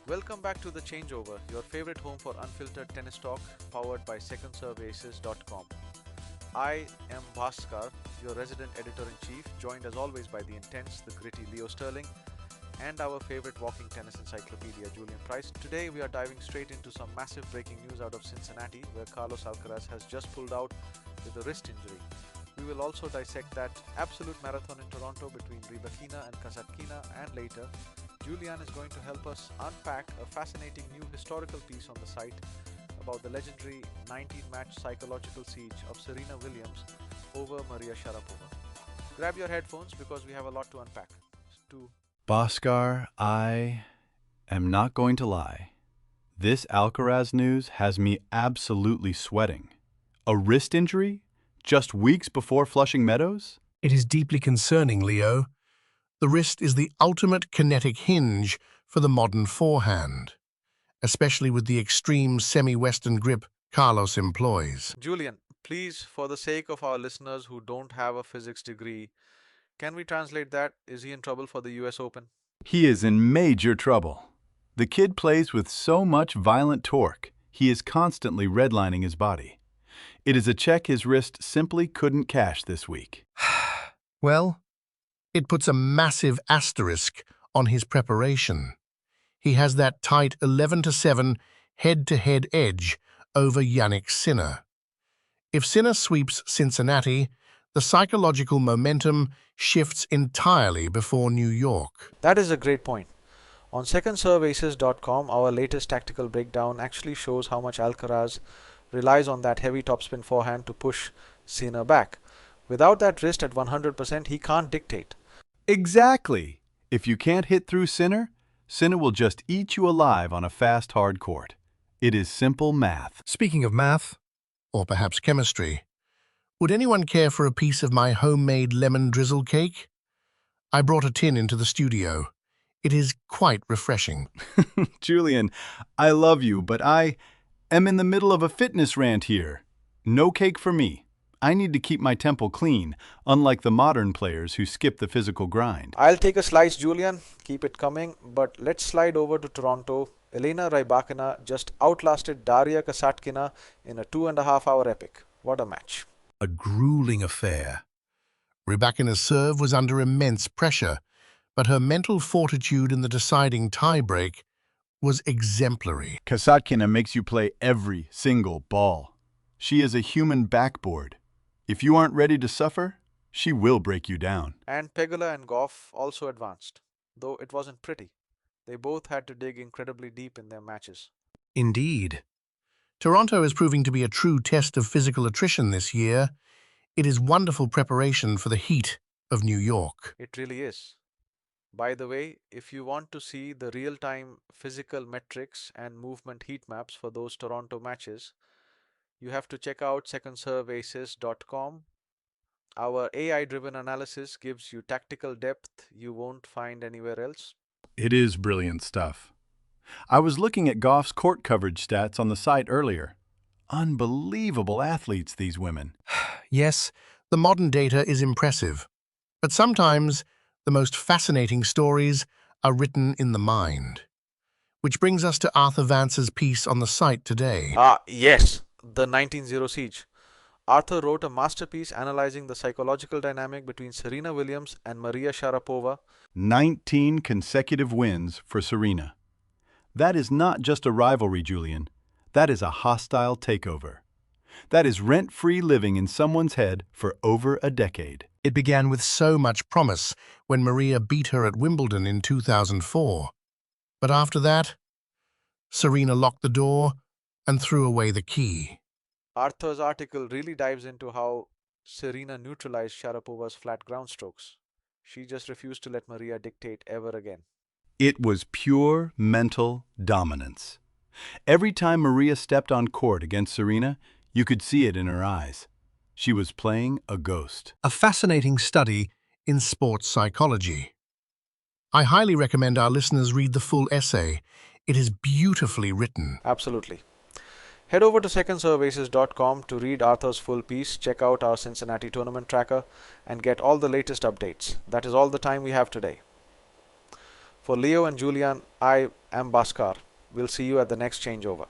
Welcome back to the Changeover, your favorite home for unfiltered tennis talk, powered by secondserveaces.com. I am Bhaskar, your resident editor-in-chief, joined as always by the intense, the gritty Leo Sterling, and our favorite walking tennis encyclopedia, Julian Price. Today we are diving straight into some massive breaking news out of Cincinnati, where Carlos Alcaraz has just pulled out with a wrist injury. We will also dissect that absolute marathon in Toronto between Rybakina and Kasatkina, and later, Julian is going to help us unpack a fascinating new historical piece on the site about the legendary 19-match psychological siege of Serena Williams over Maria Sharapova. Grab your headphones because we have a lot to unpack. To Bhaskar, I am not going to lie. This Alcaraz news has me absolutely sweating. A wrist injury? Just weeks before Flushing Meadows? It is deeply concerning, Leo. The wrist is the ultimate kinetic hinge for the modern forehand, especially with the extreme semi-Western grip Carlos employs. Julian, please, for the sake of our listeners who don't have a physics degree, can we translate that? Is he in trouble for the US Open? He is in major trouble. The kid plays with so much violent torque, he is constantly redlining his body. It is a check his wrist simply couldn't cash this week. Well, it puts a massive asterisk on his preparation. He has that tight 11-7 head-to-head edge over Jannik Sinner. If Sinner sweeps Cincinnati, the psychological momentum shifts entirely before New York. That is a great point. On secondserveaces.com, our latest tactical breakdown actually shows how much Alcaraz relies on that heavy topspin forehand to push Sinner back. Without that wrist at 100%, he can't dictate. Exactly. If you can't hit through Sinner, Sinner will just eat you alive on a fast, hard court. It is simple math. Speaking of math, or perhaps chemistry, would anyone care for a piece of my homemade lemon drizzle cake? I brought a tin into the studio. It is quite refreshing. Julian, I love you, but I am in the middle of a fitness rant here. No cake for me. I need to keep my temple clean, unlike the modern players who skip the physical grind. I'll take a slice, Julian. Keep it coming. But let's slide over to Toronto. Elena Rybakina just outlasted Daria Kasatkina in a 2.5-hour epic. What a match. A grueling affair. Rybakina's serve was under immense pressure, but her mental fortitude in the deciding tiebreak was exemplary. Kasatkina makes you play every single ball. She is a human backboard. If you aren't ready to suffer, she will break you down. And Pegula and Goff also advanced, though it wasn't pretty. They both had to dig incredibly deep in their matches. Indeed. Toronto is proving to be a true test of physical attrition this year. It is wonderful preparation for the heat of New York. It really is. By the way, if you want to see the real-time physical metrics and movement heat maps for those Toronto matches, you have to check out secondserveaces.com. Our AI-driven analysis gives you tactical depth you won't find anywhere else. It is brilliant stuff. I was looking at Goff's court coverage stats on the site earlier. Unbelievable athletes, these women. Yes, the modern data is impressive, but sometimes the most fascinating stories are written in the mind. Which brings us to Arthur Vance's piece on the site today. Yes, the 19-0 siege. Arthur wrote a masterpiece analyzing the psychological dynamic between Serena Williams and Maria Sharapova. 19 consecutive wins for Serena. That is not just a rivalry, Julian. That is a hostile takeover. That is rent-free living in someone's head for over a decade. It began with so much promise when Maria beat her at Wimbledon in 2004. But after that, Serena locked the door and threw away the key. Arthur's article really dives into how Serena neutralized Sharapova's flat ground strokes. She just refused to let Maria dictate ever again. It was pure mental dominance. Every time Maria stepped on court against Serena, you could see it in her eyes. She was playing a ghost. A fascinating study in sports psychology. I highly recommend our listeners read the full essay. It is beautifully written. Absolutely. Head over to secondserveaces.com to read Arthur's full piece, check out our Cincinnati tournament tracker, and get all the latest updates. That is all the time we have today. For Leo and Julian, I am Bhaskar. We'll see you at the next changeover.